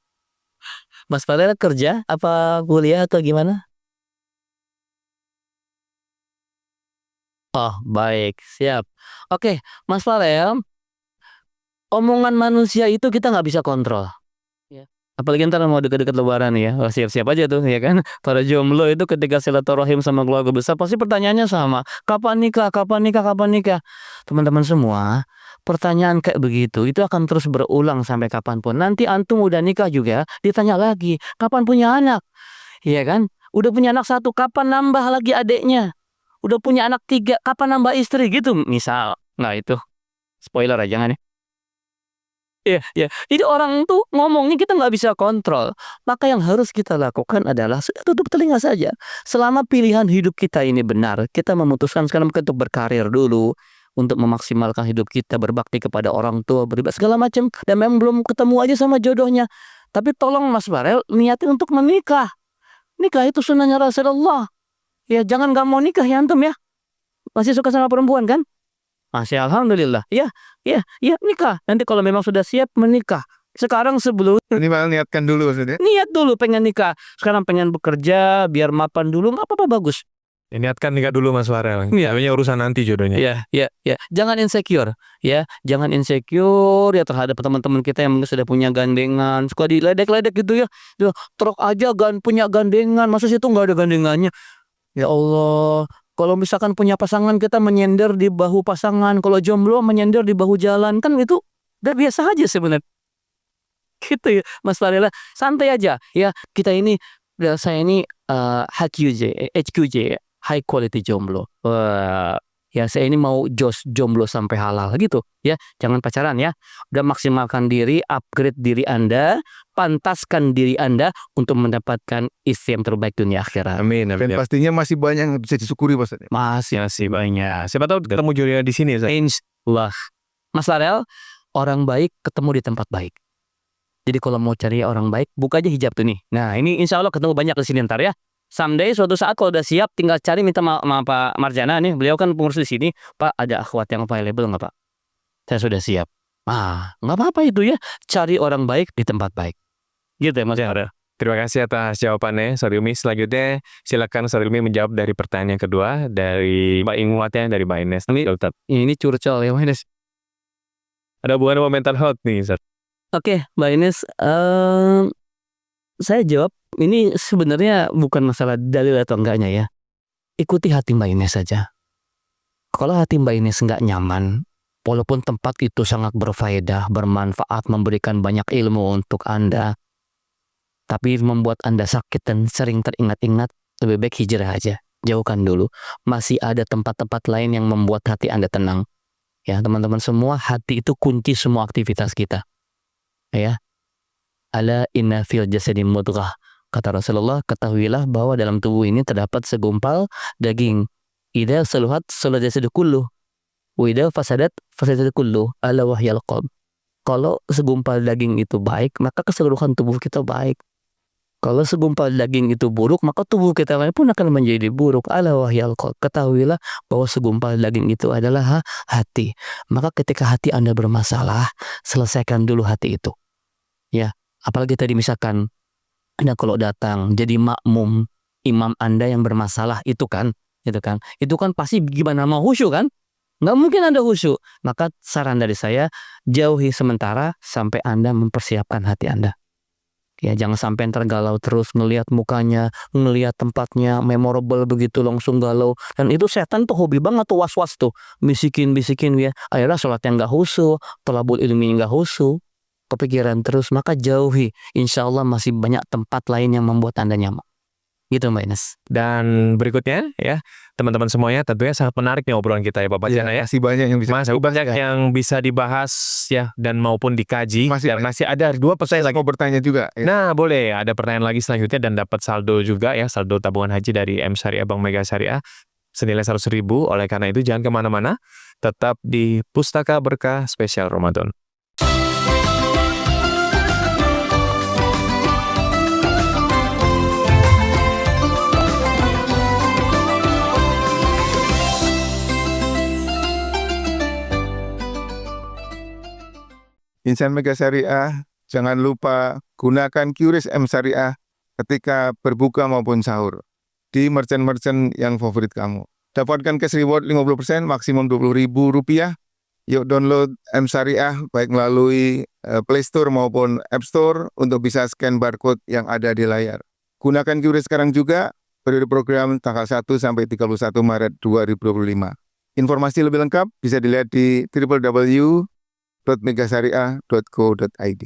Mas Farel kerja apa kuliah atau gimana? Oh, baik, siap. Oke, Mas Farel, omongan manusia itu kita nggak bisa kontrol. Apalagi ntar mau deket-deket lebaran ya, siap-siap aja tuh ya kan. Para jomblo itu ketika silaturahim sama keluarga besar pasti pertanyaannya sama. Kapan nikah, kapan nikah, kapan nikah? Teman-teman semua, pertanyaan kayak begitu itu akan terus berulang sampai kapanpun. Nanti antum udah nikah juga, ditanya lagi, kapan punya anak? Iya kan? Udah punya anak 1, kapan nambah lagi adeknya? Udah punya anak 3, kapan nambah istri gitu misal. Nah itu, spoiler aja jangan ya. Iya. Jadi orang tuh ngomongnya kita nggak bisa kontrol. Maka yang harus kita lakukan adalah sudah tutup telinga saja. Selama pilihan hidup kita ini benar, kita memutuskan sekarang untuk berkarir dulu, untuk memaksimalkan hidup kita, berbakti kepada orang tua, beribadah segala macam. Dan memang belum ketemu aja sama jodohnya. Tapi tolong Mas Farel niatin untuk menikah. Nikah itu sunnahnya Rasulullah. Ya jangan gak mau nikah ya antum ya. Masih suka sama perempuan kan? Masih alhamdulillah. Iya, nikah. Nanti kalau memang sudah siap menikah. Sekarang sebelum Minimal niatkan dulu maksudnya. niat dulu pengen nikah. Sekarang pengen bekerja biar mapan dulu nggak apa-apa bagus. Niatkan nikah dulu Mas Farel. Iya. Namanya urusan nanti jodohnya. Iya. Jangan insecure ya. Jangan insecure ya terhadap teman-teman kita yang mungkin sudah punya gandengan. Suka diledek-ledek gitu ya. Truk aja punya gandengan. Masa situ nggak ada gandengannya? Ya Allah. Kalau misalkan punya pasangan kita menyender di bahu pasangan. Kalau jomblo menyender di bahu jalan. Kan itu udah biasa aja sebenarnya. Gitu ya Mas Farel. Santai aja ya. Kita ini, saya ini HQJ, High Quality Jomblo. Wah, Ya, saya ini mau jomblo sampai halal gitu ya. Jangan pacaran ya. Udah maksimalkan diri, upgrade diri Anda, pantaskan diri Anda untuk mendapatkan istri yang terbaik dunia akhirat. Amin, Dan amin. pastinya masih banyak yang bisa disyukuri Pak Ustadz. Masih Banyak. Siapa tahu ketemu jodohnya di sini. Ustaz. Insyaallah. Mas Larel, orang baik ketemu di tempat baik. Jadi kalau mau cari orang baik, buka aja hijab tuh nih. Nah, ini insya Allah ketemu banyak di sini ntar ya. Someday suatu saat kalau udah siap, tinggal cari minta sama Pak Marjana nih. Beliau kan pengurus di sini. Pak, ada akhwat yang available nggak Pak? Saya sudah siap. Nggak apa-apa itu ya. Cari orang baik di tempat baik. Gitu ya Mas Larel. Terima kasih atas jawabannya, Ustaz Hilmi. Selanjutnya, silakan Ustaz Hilmi menjawab dari pertanyaan yang kedua dari Mbak Ingwatnya, dari Mbak Ines. Ini curcol ya Mbak Ines. Ada hubungan sama mental health nih, Ustaz. Oke, Mbak Ines, saya jawab, ini sebenarnya bukan masalah dalil atau enggaknya ya. Ikuti hati Mbak Ines saja. Kalau hati Mbak Ines enggak nyaman, walaupun tempat itu sangat berfaedah, bermanfaat, memberikan banyak ilmu untuk Anda, tapi membuat Anda sakit dan sering teringat-ingat, lebih baik hijrah aja. Jauhkan dulu. Masih ada tempat-tempat lain yang membuat hati Anda tenang. Ya, teman-teman semua, hati itu kunci semua aktivitas kita. Ya. Ala inna fil jasadi mudghah. Kata Rasulullah, ketahuilah bahwa dalam tubuh ini terdapat segumpal daging. Idza saluhat saluhat jasadu kulluh. Wa idza fasadat fasadat kulluh. Ala wahyal qalb. Kalau segumpal daging itu baik, maka keseluruhan tubuh kita baik. Kalau segumpal daging itu buruk, maka tubuh kita pun akan menjadi buruk. Ala wahyal qalb. Ketahuilah bahwa segumpal daging itu adalah hati. Maka ketika hati Anda bermasalah, selesaikan dulu hati itu. Ya, apalagi tadi misalkan Anda kalau datang jadi makmum imam Anda yang bermasalah itu kan pasti gimana mau khusyuk kan? Nggak mungkin Anda khusyuk. Maka saran dari saya, jauhi sementara sampai Anda mempersiapkan hati Anda. Ya, jangan sampai tergalau terus ngelihat mukanya, ngelihat tempatnya memorable begitu langsung galau. Dan itu setan tuh hobi banget tuh was-was tuh, bisikin ya. Akhirnya sholat yang nggak khusyuk, thalabul ilmi nggak khusyuk. Kepikiran terus, maka jauhi. Insya Allah masih banyak tempat lain yang membuat Anda nyaman. Gitu Mbak Ines. Dan berikutnya ya, teman-teman semuanya, tentunya sangat menarik nih obrolan kita ya Bapak Jana ya. Masih banyak yang bisa. Banyak yang bisa dibahas ya, dan maupun dikaji. Masih ada 2 pertanyaan lagi. Mau bertanya juga. Ya. Nah, boleh. Ada pertanyaan lagi selanjutnya dan dapat saldo juga ya, saldo tabungan haji dari M Syariah Bank Mega Syariah senilai 100.000. Oleh karena itu jangan kemana-mana, tetap di Pustaka Berkah Spesial Ramadan. Insan Mega Syariah, jangan lupa gunakan QRIS M Syariah ketika berbuka maupun sahur di merchant-merchant yang favorit kamu. Dapatkan cash reward 50%, maksimum Rp20.000. Yuk download M Syariah baik melalui Play Store maupun App Store untuk bisa scan barcode yang ada di layar. Gunakan QRIS sekarang juga, periode program tanggal 1 sampai 31 Maret 2025. Informasi lebih lengkap bisa dilihat di www.megasyariah.co.id.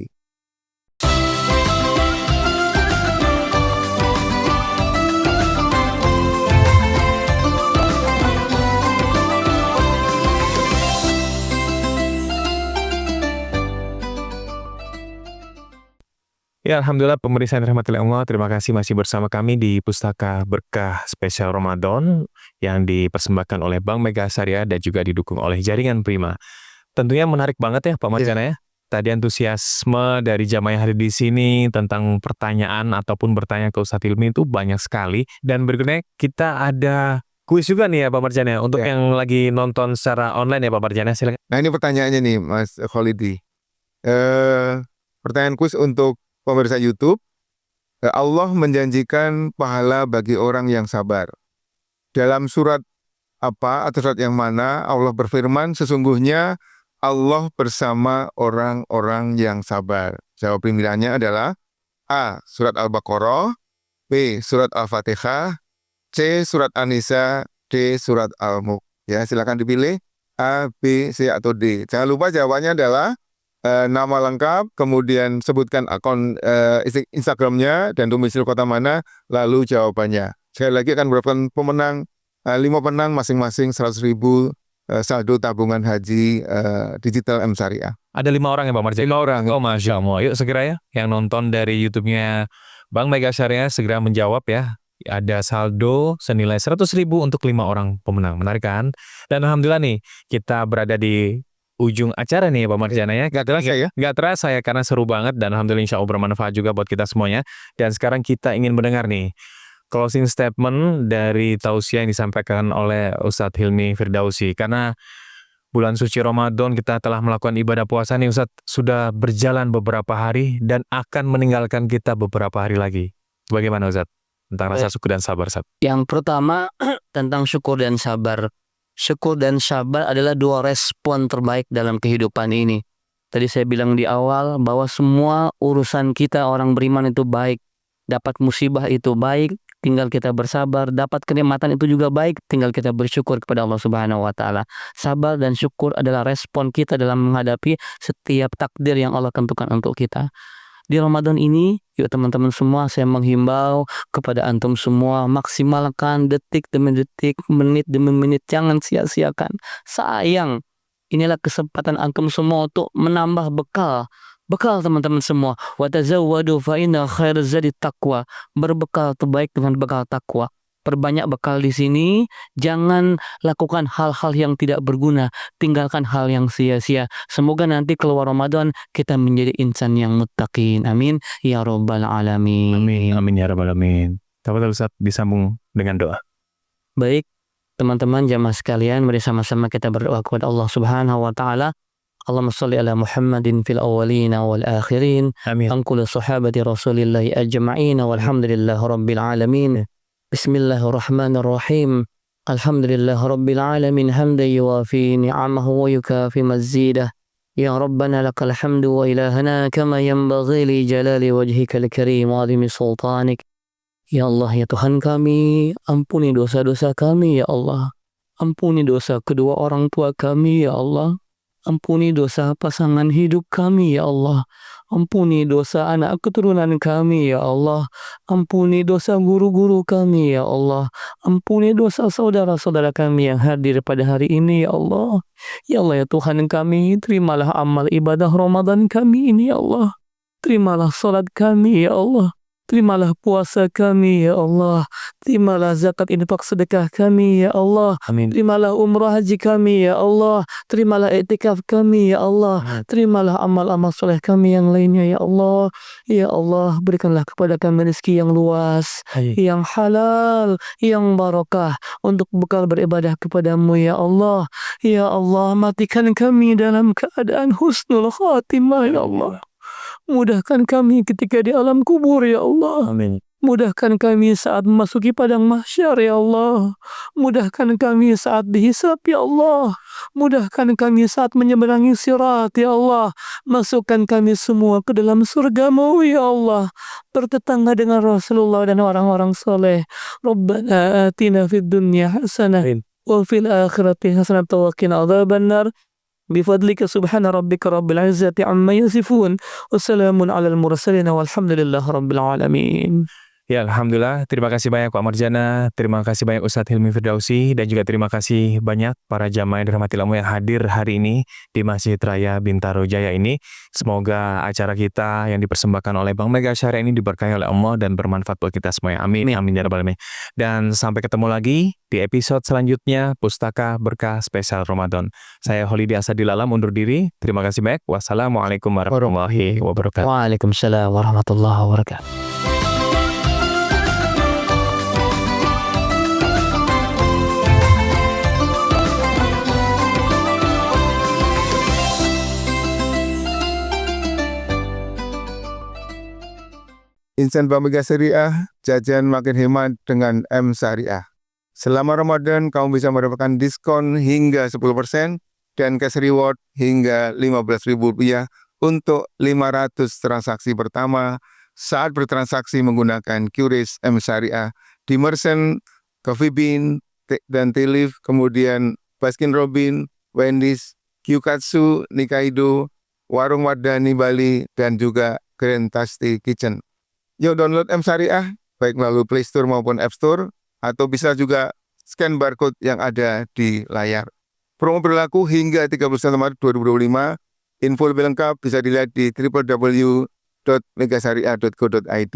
Ya, Alhamdulillah pemirsa yang dirahmati Allah, terima kasih masih bersama kami di Pustaka Berkah Spesial Ramadan yang dipersembahkan oleh Bank Mega Syariah dan juga didukung oleh Jaringan Prima. Tentunya menarik banget ya Pak Marjana ya. Tadi antusiasme dari jamaah yang hadir di sini tentang pertanyaan ataupun bertanya ke Ustadz Hilmi itu banyak sekali. Dan berikutnya kita ada kuis juga nih ya Pak Marjana untuk yang lagi nonton secara online ya Pak Marjana. Silakan. Nah ini pertanyaannya nih Mas Kholidi. Pertanyaan kuis untuk pemirsa YouTube. Allah menjanjikan pahala bagi orang yang sabar. Dalam surat apa atau surat yang mana Allah berfirman sesungguhnya Allah bersama orang-orang yang sabar. Jawab pilihannya adalah A. Surat Al-Baqarah, B. Surat Al-Fatihah, C. Surat An-Nisa, D. Surat Al-Mulk. Ya, silakan dipilih A, B, C atau D. Jangan lupa jawabannya adalah nama lengkap, kemudian sebutkan akun Instagramnya dan domisili kota mana, lalu jawabannya. Sekali lagi akan merupakan pemenang 5 penang masing-masing 100.000 saldo tabungan haji digital M Syariah. Ada 5 orang ya Bang Marjan? 5 orang. Oh Masya Allah. Yuk segera ya, yang nonton dari YouTube-nya Bank Mega Syariah segera menjawab ya. Ada saldo senilai 100.000 untuk 5 orang pemenang. Menarik kan? Dan Alhamdulillah nih, kita berada di ujung acara nih Bang Marjana ya. Gak terasa ya? Gak terasa ya, karena seru banget dan Alhamdulillah insya Allah bermanfaat juga buat kita semuanya. Dan sekarang kita ingin mendengar nih closing statement dari tausiah yang disampaikan oleh Ustadz Hilmi Firdausi. Karena bulan suci Ramadan kita telah melakukan ibadah puasa nih Ustadz, sudah berjalan beberapa hari dan akan meninggalkan kita beberapa hari lagi. Bagaimana Ustadz? Tentang rasa syukur dan sabar Ustadz. Yang pertama tentang syukur dan sabar. Syukur dan sabar adalah 2 respon terbaik dalam kehidupan ini. Tadi saya bilang di awal bahwa semua urusan kita orang beriman itu baik. Dapat musibah itu baik, tinggal kita bersabar. Dapat kenikmatan itu juga baik, tinggal kita bersyukur kepada Allah Subhanahu wa Ta'ala. Sabar dan syukur adalah respon kita dalam menghadapi setiap takdir yang Allah tentukan untuk kita. Di Ramadan ini, yuk teman-teman semua, saya menghimbau kepada antum semua, maksimalkan detik demi detik, menit demi menit, jangan sia-siakan. Sayang, inilah kesempatan antum semua untuk menambah bekal. Bekal teman-teman semua. Wa tazawwadu fa inna khairaz zadi taqwa. Berbekal terbaik dengan bekal takwa. Perbanyak bekal di sini, jangan lakukan hal-hal yang tidak berguna, tinggalkan hal yang sia-sia. Semoga nanti keluar Ramadan kita menjadi insan yang muttaqin. Amin ya rabbal alamin. Amin, amin ya rabbal alamin. Tafadhol Ustadz, disambung dengan doa. Baik, teman-teman jamaah sekalian, mari sama-sama kita berdoa kepada Allah Subhanahu wa Ta'ala. Allahumma shalli ala Muhammadin fil awwalina wal akhirin. Amin. Angkul sahabati Rasulillahi ajma'in walhamdulillahi rabbil alamin. Bismillahirrahmanirrahim. Alhamdulillahi rabbil alamin hamdan yuwafi ni'amahu wa yukafi mazidah. Ya Rabbana lakal hamdu wa ilahana kama yanbaghi li jalali wajhikal karim wa azimi sultanik. Ya Allah, ya Tuhan kami, ampuni dosa-dosa kami ya Allah. Ampuni dosa kedua orang tua kami ya Allah. Ampuni dosa pasangan hidup kami ya Allah. Ampuni dosa anak keturunan kami ya Allah. Ampuni dosa guru-guru kami ya Allah. Ampuni dosa saudara-saudara kami yang hadir pada hari ini ya Allah. Ya Allah ya Tuhan kami, terimalah amal ibadah Ramadan kami ini ya Allah. Terimalah salat kami ya Allah. Terimalah puasa kami ya Allah. Terimalah zakat infak sedekah kami ya Allah. Amin. Terimalah umrah haji kami ya Allah. Terimalah iktikaf kami ya Allah. Terimalah amal-amal soleh kami yang lainnya ya Allah. Ya Allah, berikanlah kepada kami rezeki yang luas, yang halal, yang barakah untuk bekal beribadah kepadamu ya Allah. Ya Allah, matikan kami dalam keadaan husnul khatimah ya Allah. Mudahkan kami ketika di alam kubur ya Allah. Amin. Mudahkan kami saat memasuki padang mahsyar ya Allah. Mudahkan kami saat dihisab ya Allah. Mudahkan kami saat menyeberangi sirat ya Allah. Masukkan kami semua ke dalam surgamu ya Allah. Bertetangga dengan Rasulullah dan orang-orang soleh. Rabbana atina fid dunya hasanah wa fil akhirati hasanah wa qina adzabannar. بفضلك سبحان ربك رب العزة عما يصفون وسلام على المرسلين والحمد لله رب العالمين. Ya Alhamdulillah, terima kasih banyak Pak Marjana, terima kasih banyak Ustadz Hilmi Firdausi, dan juga terima kasih banyak para jamaah yang dirahmati Allah yang hadir hari ini di Masjid Raya Bintaro Jaya ini. Semoga acara kita yang dipersembahkan oleh Bank Mega Syariah ini diberkahi oleh Allah dan bermanfaat buat kita semuanya. Amin, amin ya rabbal alamin. Dan sampai ketemu lagi di episode selanjutnya Pustaka Berkah Spesial Ramadan. Saya Holidi Asadil Alam undur diri. Terima kasih banyak. Wassalamualaikum warahmatullahi wabarakatuh. Waalaikumsalam warahmatullahi wabarakatuh. Insan Bank Mega Syariah, jajan makin hemat dengan M Syariah. Selama Ramadan, kamu bisa mendapatkan diskon hingga 10% dan cash reward hingga Rp15.000 untuk 500 transaksi pertama saat bertransaksi menggunakan QRIS M Syariah di Merchant, Coffee Bean, dan Tea Leaf, kemudian Baskin Robbins, Wendy's, Kyukatsu, Nikaido, Warung Wardani Bali, dan juga Grand Tasty Kitchen. Yuk download M Syariah, baik melalui Play Store maupun App Store, atau bisa juga scan barcode yang ada di layar. Promo berlaku hingga 31 Maret 2025. Info lebih lengkap bisa dilihat di www.megasyariah.co.id.